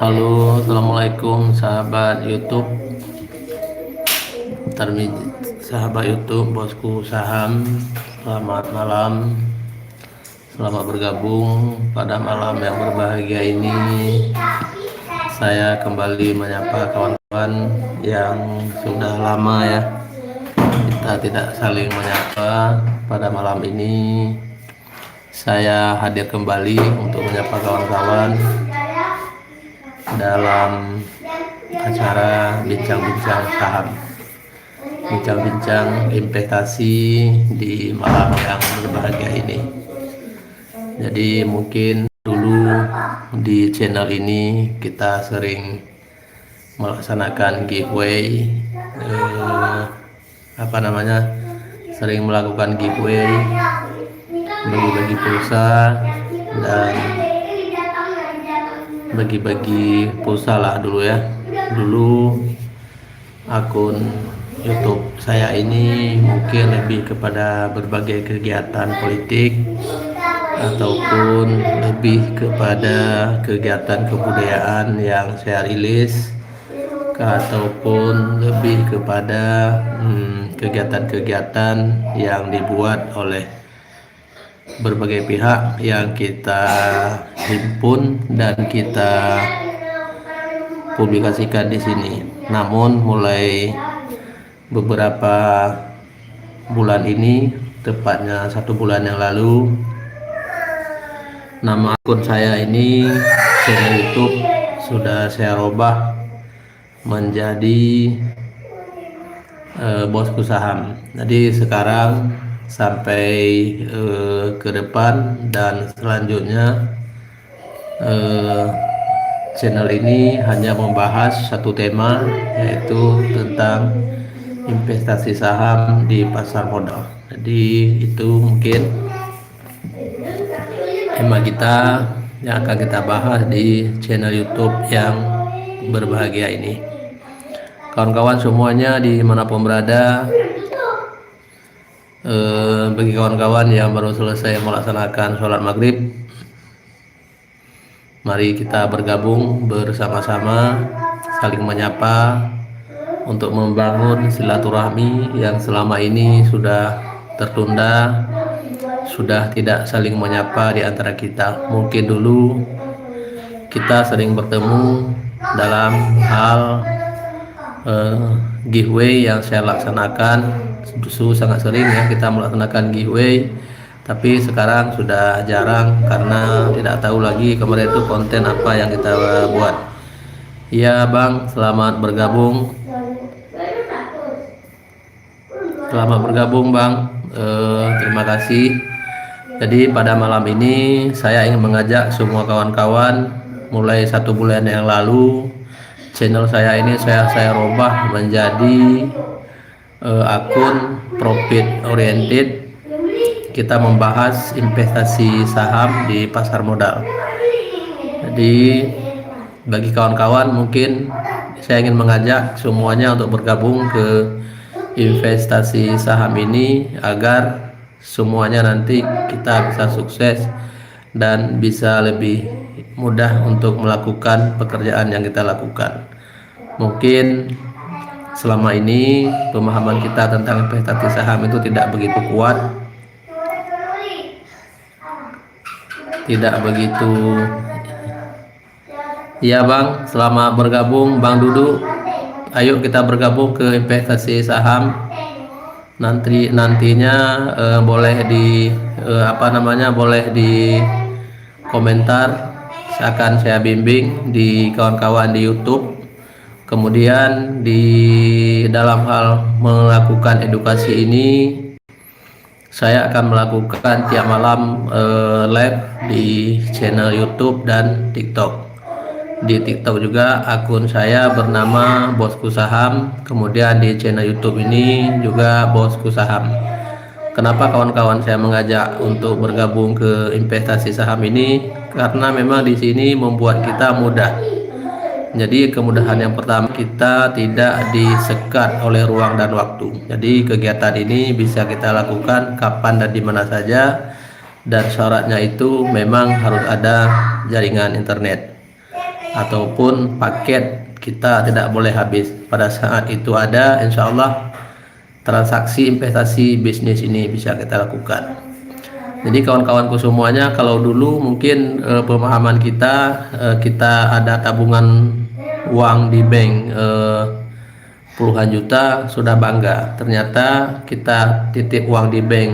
Halo, assalamualaikum sahabat YouTube, sahabat YouTube, bosku saham. Selamat malam, selamat bergabung pada malam yang berbahagia ini. Saya kembali menyapa kawan-kawan yang sudah lama ya kita tidak saling menyapa. Pada malam ini saya hadir kembali untuk menyapa kawan-kawan dalam acara bincang-bincang saham, bincang-bincang investasi di malam yang berbahagia ini. Jadi mungkin dulu di channel ini kita sering melaksanakan giveaway, sering melakukan giveaway, bagi-bagi pulsa dan bagi-bagi pulsa lah dulu ya. Dulu akun YouTube saya ini mungkin lebih kepada berbagai kegiatan politik ataupun lebih kepada kegiatan kebudayaan yang saya rilis, ataupun lebih kepada kegiatan-kegiatan yang dibuat oleh berbagai pihak yang kita himpun dan kita publikasikan di sini. Namun mulai beberapa bulan ini, tepatnya 1 bulan yang lalu, nama akun saya ini, channel YouTube, sudah saya robah menjadi Bosku Saham. Jadi sekarang sampai ke depan dan selanjutnya channel ini hanya membahas satu tema, yaitu tentang investasi saham di pasar modal. Jadi itu mungkin tema kita yang akan kita bahas di channel YouTube yang berbahagia ini. Kawan-kawan semuanya dimanapun berada, bagi kawan-kawan yang baru selesai melaksanakan sholat maghrib, mari kita bergabung bersama-sama, saling menyapa untuk membangun silaturahmi yang selama ini sudah tertunda, sudah tidak saling menyapa di antara kita. Mungkin dulu kita sering bertemu dalam hal giveaway yang saya laksanakan. Sangat sering ya kita melaksanakan giveaway, tapi sekarang sudah jarang karena tidak tahu lagi kemarin itu konten apa yang kita buat. Ya Bang, selamat bergabung. Selamat bergabung Bang, terima kasih. Jadi pada malam ini saya ingin mengajak semua kawan-kawan, mulai 1 bulan yang lalu channel saya ini saya robah menjadi akun profit oriented. Kita membahas investasi saham di pasar modal. Jadi bagi kawan-kawan, mungkin saya ingin mengajak semuanya untuk bergabung ke investasi saham ini agar semuanya nanti kita bisa sukses dan bisa lebih mudah untuk melakukan pekerjaan yang kita lakukan. Mungkin selama ini pemahaman kita tentang investasi saham itu tidak begitu kuat, tidak begitu. Ya Bang, selamat bergabung Bang Dudu. Ayo kita bergabung ke investasi saham. Nantinya boleh di boleh di komentar, akan saya bimbing di kawan-kawan di YouTube. Kemudian di dalam hal melakukan edukasi ini, saya akan melakukan tiap malam live di channel YouTube dan TikTok. Di TikTok juga akun saya bernama Bosku Saham, kemudian di channel YouTube ini juga Bosku Saham. Kenapa kawan-kawan saya mengajak untuk bergabung ke investasi saham ini? Karena memang di sini membuat kita mudah. Jadi kemudahan yang pertama, kita tidak disekat oleh ruang dan waktu. Jadi kegiatan ini bisa kita lakukan kapan dan di mana saja, dan syaratnya itu memang harus ada jaringan internet. ataupun paket kita tidak boleh habis. Pada saat itu ada, insya Allah transaksi investasi bisnis ini bisa kita lakukan. Jadi kawan-kawanku semuanya, kalau dulu mungkin pemahaman kita ada tabungan uang di bank puluhan juta sudah bangga. Ternyata kita titip uang di bank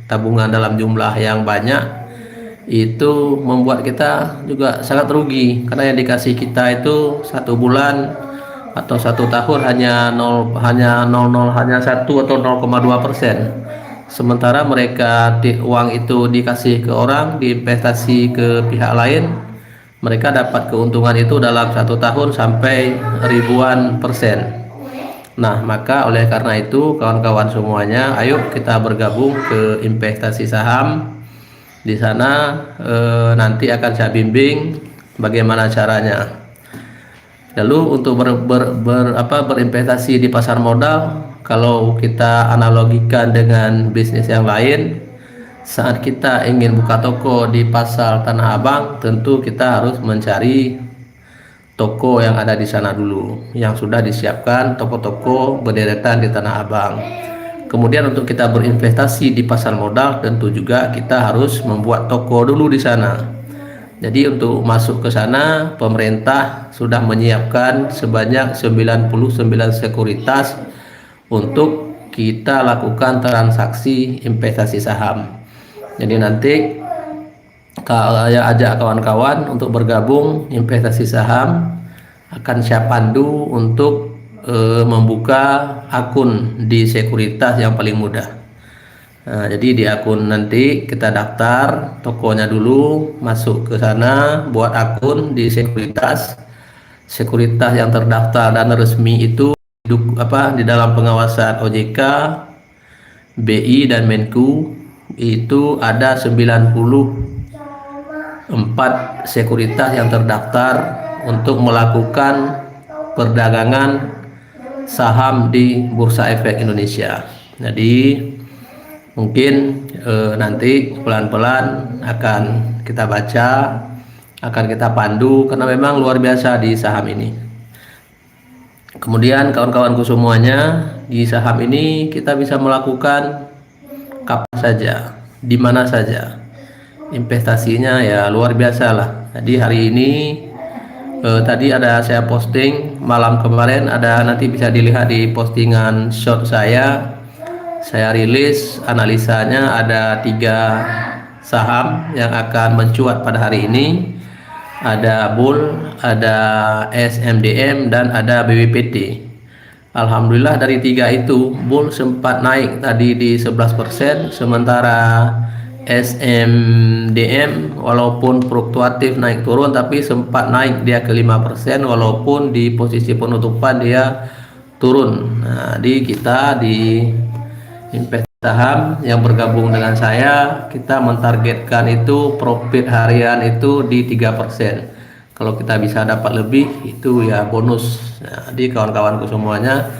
tabungan dalam jumlah yang banyak, itu membuat kita juga sangat rugi, karena yang dikasih kita itu 1 bulan atau 1 tahun hanya 1 atau 0,2%. Sementara mereka uang itu dikasih ke orang, diinvestasi ke pihak lain, mereka dapat keuntungan itu dalam 1 tahun sampai ribuan persen. Nah, maka oleh karena itu kawan-kawan semuanya, ayo kita bergabung ke investasi saham. Di sana nanti akan saya bimbing bagaimana caranya. Lalu untuk berinvestasi di pasar modal, kalau kita analogikan dengan bisnis yang lain, saat kita ingin buka toko di pasar Tanah Abang, tentu kita harus mencari toko yang ada di sana dulu, yang sudah disiapkan toko-toko berderet di Tanah Abang. Kemudian untuk kita berinvestasi di pasar modal, tentu juga kita harus membuat toko dulu di sana. Jadi untuk masuk ke sana, pemerintah sudah menyiapkan sebanyak 99 sekuritas untuk kita lakukan transaksi investasi saham. Jadi nanti saya ajak kawan-kawan untuk bergabung investasi saham, akan saya pandu untuk membuka akun di sekuritas yang paling mudah. Nah, jadi di akun nanti kita daftar tokonya dulu, masuk ke sana, buat akun di sekuritas yang terdaftar dan resmi itu di dalam pengawasan OJK, BI dan Menku. Itu ada 94 sekuritas yang terdaftar untuk melakukan perdagangan saham di Bursa Efek Indonesia. Jadi mungkin nanti pelan-pelan akan kita baca, akan kita pandu, karena memang luar biasa di saham ini. Kemudian kawan-kawanku semuanya, di saham ini kita bisa melakukan kapan saja, di mana saja. Investasinya ya luar biasa lah. Jadi hari ini tadi ada saya posting malam kemarin, ada, nanti bisa dilihat di postingan short saya rilis analisanya, ada 3 saham yang akan mencuat pada hari ini. Ada Bull, ada SMDM, dan ada BWPT. Alhamdulillah dari 3 itu Bull sempat naik tadi di 11%, sementara SMDM walaupun fluktuatif naik turun tapi sempat naik dia ke 5%, walaupun di posisi penutupan dia turun. Nah, di kita di investasi saham yang bergabung dengan saya, kita mentargetkan itu profit harian itu di 3%. Kalau kita bisa dapat lebih, itu ya bonus. Nah, jadi kawan-kawanku semuanya,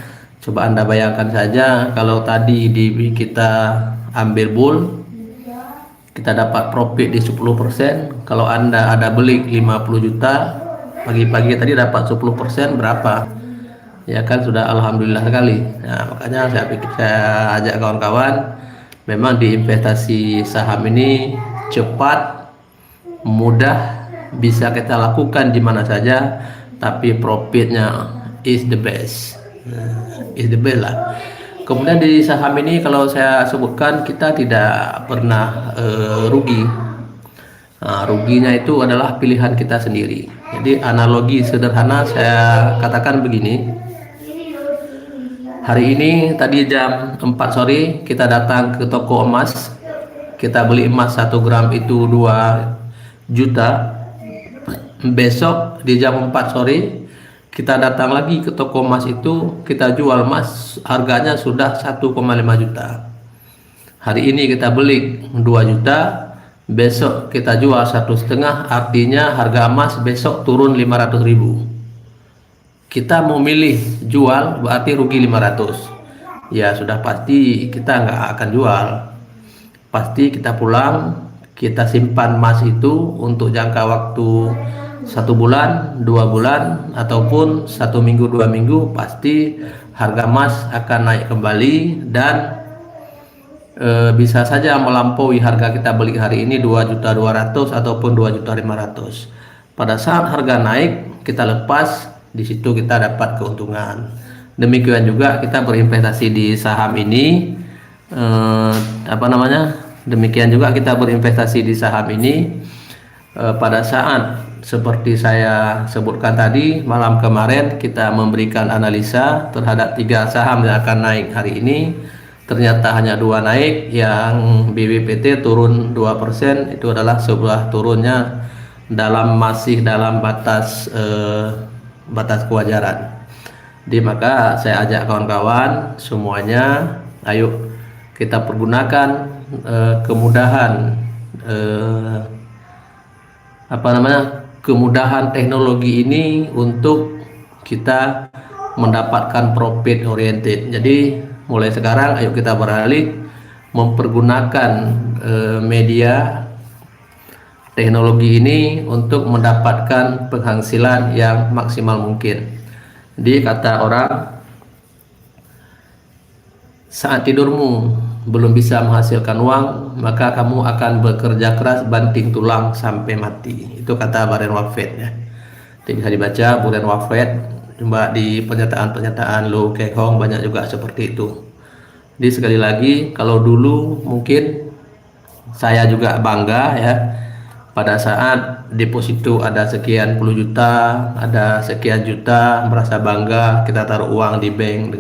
coba Anda bayangkan saja, kalau tadi kita ambil bull, kita dapat profit di 10%. Kalau Anda ada beli 50 juta, pagi-pagi tadi dapat 10%, berapa? Ya kan, sudah alhamdulillah sekali. Nah, makanya saya ajak kawan-kawan, memang di investasi saham ini cepat, mudah, bisa kita lakukan di mana saja, tapi profitnya is the best. Is the best lah. Kemudian di saham ini kalau saya sebutkan, kita tidak pernah rugi. Nah, ruginya itu adalah pilihan kita sendiri. Jadi analogi sederhana saya katakan begini. Hari ini tadi jam 4 sore kita datang ke toko emas, kita beli emas 1 gram itu 2 juta. Besok di jam 4 sore kita datang lagi ke toko emas itu, kita jual emas harganya sudah 1,5 juta. Hari ini kita beli 2 juta, besok kita jual 1,5, artinya harga emas besok turun 500.000. Kita mau milih jual berarti rugi 500. Ya sudah pasti kita nggak akan jual. Pasti kita pulang, kita simpan emas itu untuk jangka waktu 1 bulan, 2 bulan, ataupun 1 minggu, 2 minggu, pasti harga emas akan naik kembali dan bisa saja melampaui harga kita beli hari ini 2.200.000 ataupun 2.500.000. Pada saat harga naik kita lepas, di situ kita dapat keuntungan. Demikian juga kita berinvestasi di saham ini, demikian juga kita berinvestasi di saham ini pada saat seperti saya sebutkan tadi, malam kemarin kita memberikan analisa terhadap 3 saham yang akan naik hari ini. Ternyata hanya 2 naik, yang BBPT turun 2%, itu adalah sebuah turunnya masih dalam batas kewajaran. Jadi maka saya ajak kawan-kawan semuanya, ayo kita pergunakan kemudahan kemudahan teknologi ini untuk kita mendapatkan profit oriented. Jadi mulai sekarang ayo kita beralih mempergunakan media teknologi ini untuk mendapatkan penghasilan yang maksimal mungkin. Jadi kata orang, saat tidurmu belum bisa menghasilkan uang, maka kamu akan bekerja keras banting tulang sampai mati. Itu kata Warren Buffett ya. Itu bisa dibaca Warren Buffett, coba di pernyataan-pernyataan Lu Keng Hong banyak juga seperti itu. Jadi sekali lagi, kalau dulu mungkin saya juga bangga ya, pada saat deposito ada sekian puluh juta, ada sekian juta, merasa bangga kita taruh uang di bank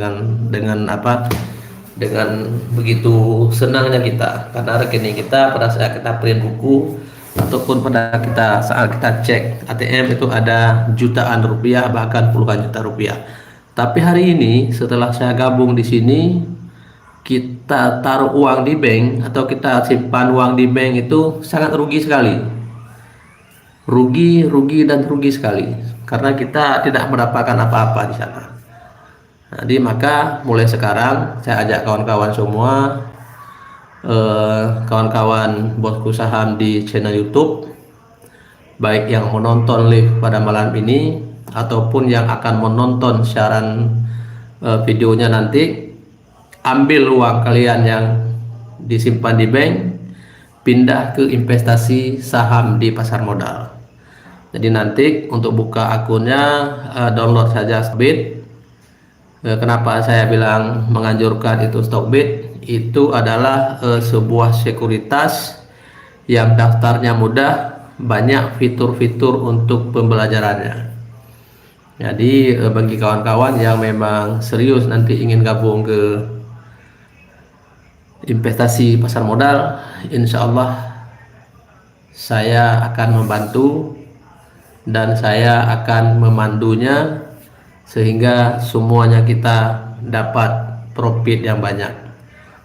dengan begitu senangnya kita, karena rekening kita pada saat kita print buku ataupun saat kita cek ATM itu ada jutaan rupiah, bahkan puluhan juta rupiah. Tapi hari ini setelah saya gabung di sini, kita taruh uang di bank atau kita simpan uang di bank itu sangat rugi sekali, rugi sekali, karena kita tidak mendapatkan apa-apa di sana. Jadi maka mulai sekarang saya ajak kawan-kawan semua, kawan-kawan bosku saham di channel YouTube, baik yang menonton live pada malam ini ataupun yang akan menonton siaran videonya nanti, ambil uang kalian yang disimpan di bank, pindah ke investasi saham di pasar modal. Jadi nanti untuk buka akunnya download saja Stockbit. Kenapa saya bilang menganjurkan itu Stockbit? Itu adalah sebuah sekuritas yang daftarnya mudah, banyak fitur-fitur untuk pembelajarannya. Jadi bagi kawan-kawan yang memang serius nanti ingin gabung ke investasi pasar modal, insya Allah saya akan membantu dan saya akan memandunya sehingga semuanya kita dapat profit yang banyak.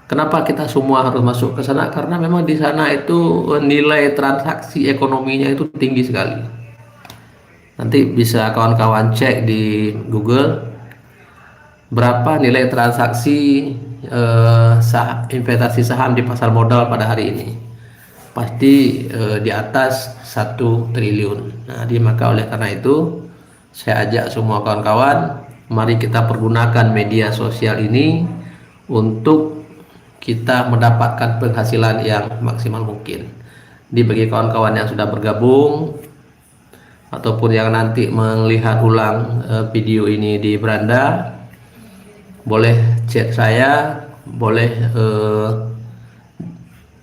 Kenapa kita semua harus masuk ke sana? Karena memang di sana itu nilai transaksi ekonominya itu tinggi sekali. Nanti bisa kawan-kawan cek di Google berapa nilai transaksi investasi saham di pasar modal pada hari ini. Pasti di atas 1 triliun. Nah, maka oleh karena itu saya ajak semua kawan-kawan, mari kita pergunakan media sosial ini untuk kita mendapatkan penghasilan yang maksimal mungkin. Bagi kawan-kawan yang sudah bergabung ataupun yang nanti melihat ulang video ini di beranda, boleh chat saya, boleh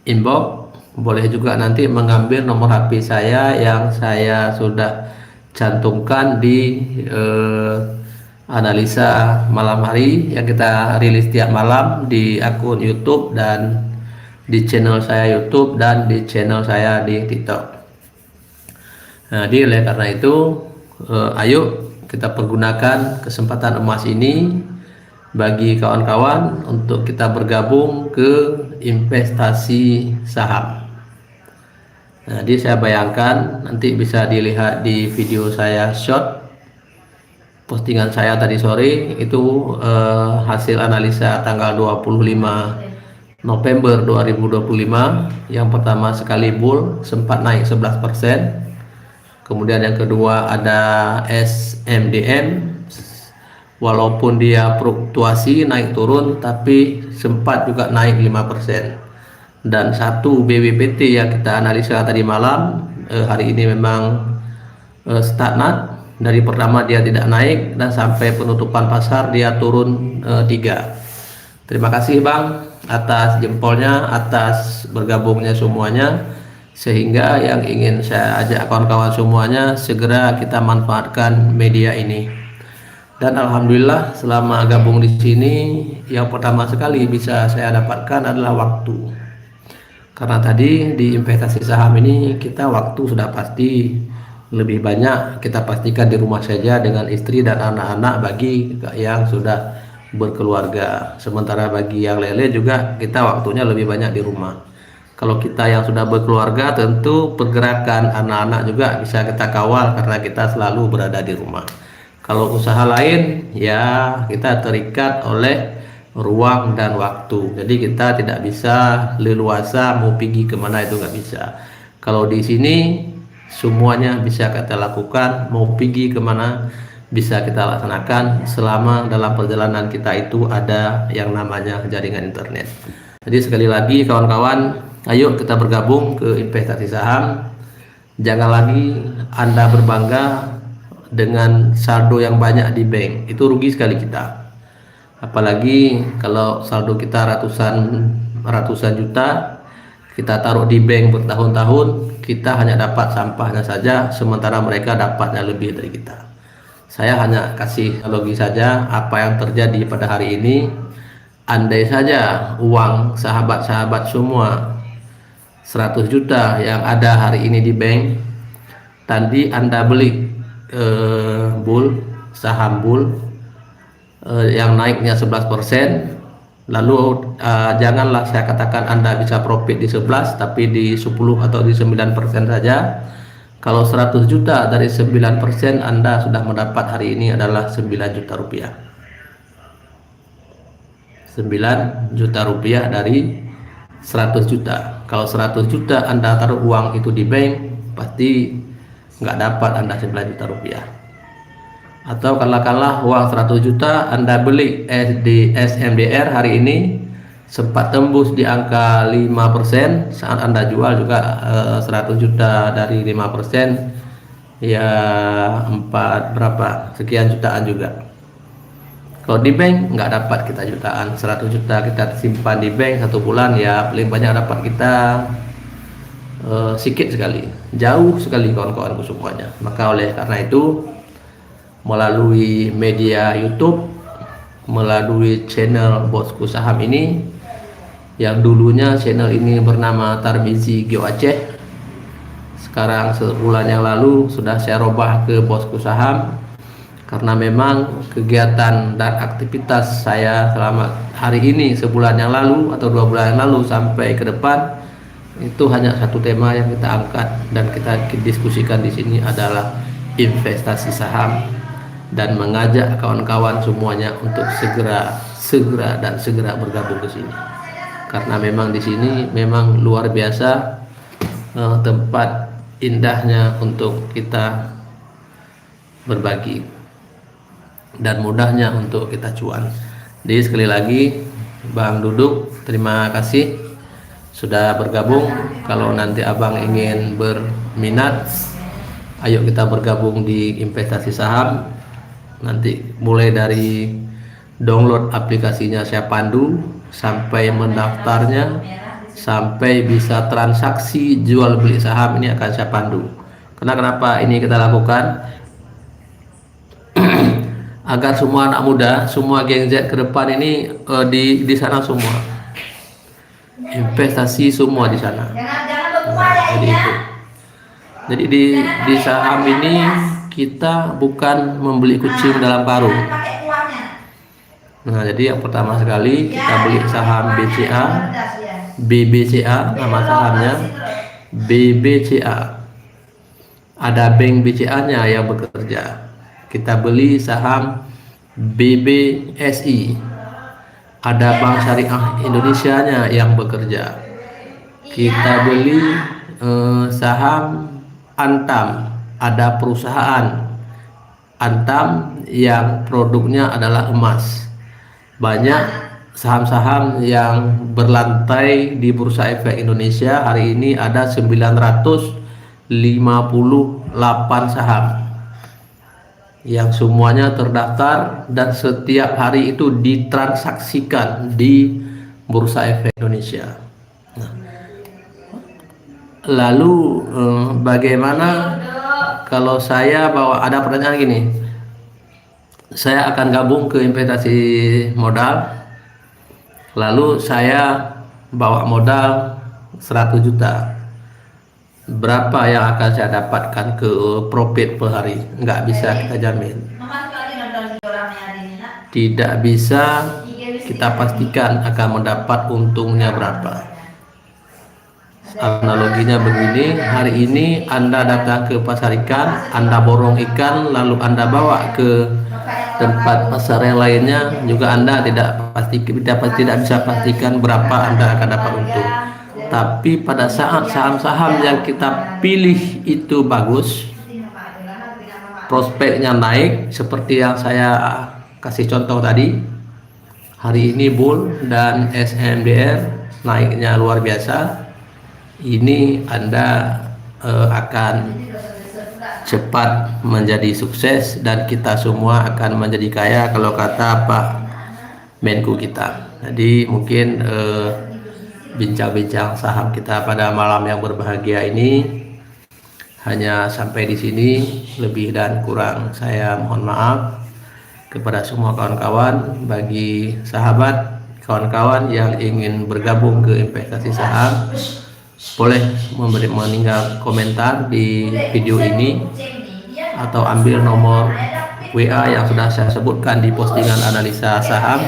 inbox, boleh juga nanti mengambil nomor HP saya yang saya sudah cantumkan di analisa malam hari yang kita rilis tiap malam di akun YouTube dan di channel saya YouTube dan di channel saya di TikTok. Nah, oleh karena itu ayo kita pergunakan kesempatan emas ini bagi kawan-kawan untuk kita bergabung ke investasi saham. Nah, jadi saya bayangkan nanti bisa dilihat di video saya short postingan saya tadi sore itu hasil analisa tanggal 25 November 2025. Yang pertama sekali bull sempat naik 11%, Kemudian yang kedua ada SMDM, walaupun dia fluktuasi naik turun tapi sempat juga naik 5%. Dan satu BBPT yang kita analisa tadi malam, hari ini memang stagnan. Dari pertama dia tidak naik dan sampai penutupan pasar dia turun 3. Terima kasih Bang atas jempolnya, atas bergabungnya semuanya, sehingga yang ingin saya ajak kawan-kawan semuanya segera kita manfaatkan media ini. Dan alhamdulillah selama gabung di sini yang pertama sekali bisa saya dapatkan adalah waktu. Karena tadi di investasi saham ini kita waktu sudah pasti lebih banyak kita pastikan di rumah saja dengan istri dan anak-anak bagi yang sudah berkeluarga. Sementara bagi yang lele juga kita waktunya lebih banyak di rumah. Kalau kita yang sudah berkeluarga tentu pergerakan anak-anak juga bisa kita kawal karena kita selalu berada di rumah. Kalau usaha lain ya kita terikat oleh ruang dan waktu. Jadi kita tidak bisa leluasa mau pergi kemana itu nggak bisa. Kalau di sini semuanya bisa kita lakukan, mau pergi kemana bisa kita laksanakan selama dalam perjalanan kita itu ada yang namanya jaringan internet. Jadi sekali lagi kawan-kawan, ayo kita bergabung ke investasi saham. Jangan lagi Anda berbangga dengan saldo yang banyak di bank, itu rugi sekali kita. Apalagi kalau saldo kita ratusan juta, kita taruh di bank bertahun-tahun, kita hanya dapat sampahnya saja, sementara mereka dapatnya lebih dari kita. Saya hanya kasih analogi saja apa yang terjadi pada hari ini. Andai saja uang sahabat-sahabat semua 100 juta yang ada hari ini di bank, tadi Anda beli saham bull yang naiknya 11%, lalu janganlah saya katakan Anda bisa profit di 11 tapi di 10 atau di 9% saja. Kalau 100 juta dari 9% Anda sudah mendapat hari ini adalah 9 juta rupiah. 9 juta rupiah dari 100 juta. Kalau 100 juta Anda taruh uang itu di bank, pasti nggak dapat Anda 9 juta rupiah. Atau katakanlah uang 100 juta Anda beli di SMDR hari ini sempat tembus di angka 5%, saat Anda jual juga 100 juta dari 5% ya sekian jutaan juga. Kalau di bank nggak dapat kita jutaan, 100 juta kita simpan di bank 1 bulan ya paling banyak dapat kita sedikit sekali, jauh sekali kawan-kawanku semuanya. Maka oleh karena itu melalui media YouTube, melalui channel Bosku Saham ini, yang dulunya channel ini bernama Tarmizi Geo Aceh, sekarang sebulan yang lalu sudah saya robah ke Bosku Saham karena memang kegiatan dan aktivitas saya selama hari ini, sebulan yang lalu atau 2 bulan yang lalu sampai ke depan itu hanya satu tema yang kita angkat dan kita diskusikan di sini adalah investasi saham, dan mengajak kawan-kawan semuanya untuk segera bergabung ke sini. Karena memang di sini memang luar biasa tempat indahnya untuk kita berbagi dan mudahnya untuk kita cuan. Jadi sekali lagi Bang Duduk, terima kasih sudah bergabung. Kalau nanti Abang ingin berminat, ayo kita bergabung di investasi saham. Nanti mulai dari download aplikasinya saya pandu, sampai mendaftarnya, sampai bisa transaksi jual beli saham ini akan saya pandu. Karena kenapa ini kita lakukan? Agar semua anak muda, semua geng Z ke depan ini di sana semua. Investasi semua di sana. Jadi itu. Jadi di saham ini kita bukan membeli kucing dalam karung. Nah, jadi yang pertama sekali kita beli saham BCA, BBCA nama sahamnya, BBCA. Ada bank BCA-nya yang bekerja. Kita beli saham BBSI. Ada Bank Syariah Indonesia-nya yang bekerja. Kita beli saham Antam, ada perusahaan Antam yang produknya adalah emas. Banyak saham-saham yang berlantai di Bursa Efek Indonesia hari ini ada 958 saham yang semuanya terdaftar dan setiap hari itu ditransaksikan di Bursa Efek Indonesia. Nah, lalu bagaimana kalau saya bawa, ada pertanyaan gini, saya akan gabung ke investasi modal, lalu saya bawa modal 100 juta, berapa yang akan saya dapatkan ke profit per hari? Nggak bisa kita jamin, tidak bisa kita pastikan akan mendapat untungnya berapa. Analoginya begini, hari ini Anda datang ke pasar ikan, Anda borong ikan, lalu Anda bawa ke tempat pasar yang lainnya, juga Anda tidak bisa pastikan berapa Anda akan dapat untung. Tapi pada saat saham-saham yang kita pilih itu bagus, prospeknya naik, seperti yang saya kasih contoh tadi, hari ini bull dan SMDR naiknya luar biasa, ini Anda akan cepat menjadi sukses dan kita semua akan menjadi kaya kalau kata Pak Menku kita. Jadi mungkin bincang-bincang saham kita pada malam yang berbahagia ini hanya sampai di sini. Lebih dan kurang saya mohon maaf kepada semua kawan-kawan. Bagi sahabat kawan-kawan yang ingin bergabung ke investasi saham, boleh meninggal komentar di video ini atau ambil nomor WA yang sudah saya sebutkan di postingan analisa saham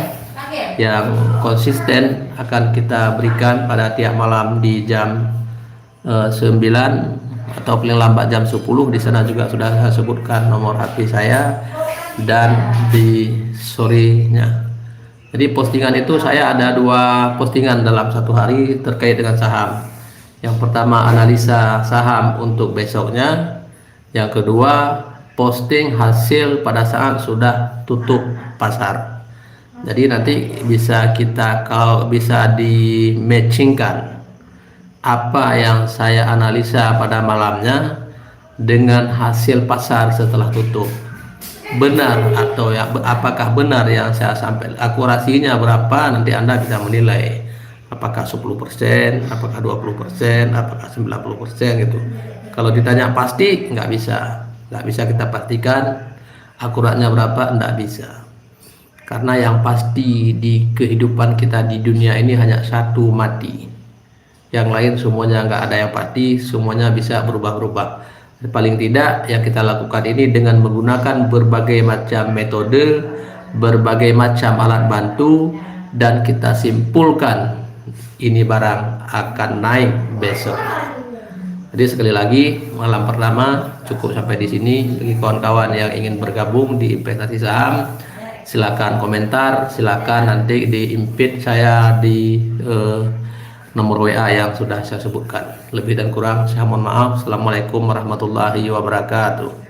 yang konsisten akan kita berikan pada tiap malam di jam 9 atau paling lambat jam 10. Di sana juga sudah saya sebutkan nomor HP saya dan di sorenya. Jadi postingan itu saya ada 2 postingan dalam satu hari terkait dengan saham. Yang pertama analisa saham untuk besoknya, yang kedua posting hasil pada saat sudah tutup pasar. Jadi nanti bisa kita, kalau bisa di matchingkan apa yang saya analisa pada malamnya dengan hasil pasar setelah tutup, benar atau ya, apakah benar yang saya sampaikan, akurasinya berapa, nanti Anda bisa menilai apakah 10%, apakah 20%, apakah 90% gitu. Kalau ditanya pasti nggak bisa kita pastikan akuratnya berapa, nggak bisa. Karena yang pasti di kehidupan kita di dunia ini hanya satu, mati. Yang lain semuanya nggak ada yang pasti, semuanya bisa berubah-ubah. Paling tidak yang kita lakukan ini dengan menggunakan berbagai macam metode, berbagai macam alat bantu, dan kita simpulkan ini barang akan naik besok. Jadi sekali lagi, malam pertama cukup sampai di sini. Bagi kawan-kawan yang ingin bergabung di investasi saham, silakan komentar, silakan nanti diimpit saya di nomor WA yang sudah saya sebutkan. Lebih dan kurang saya mohon maaf. Assalamualaikum warahmatullahi wabarakatuh.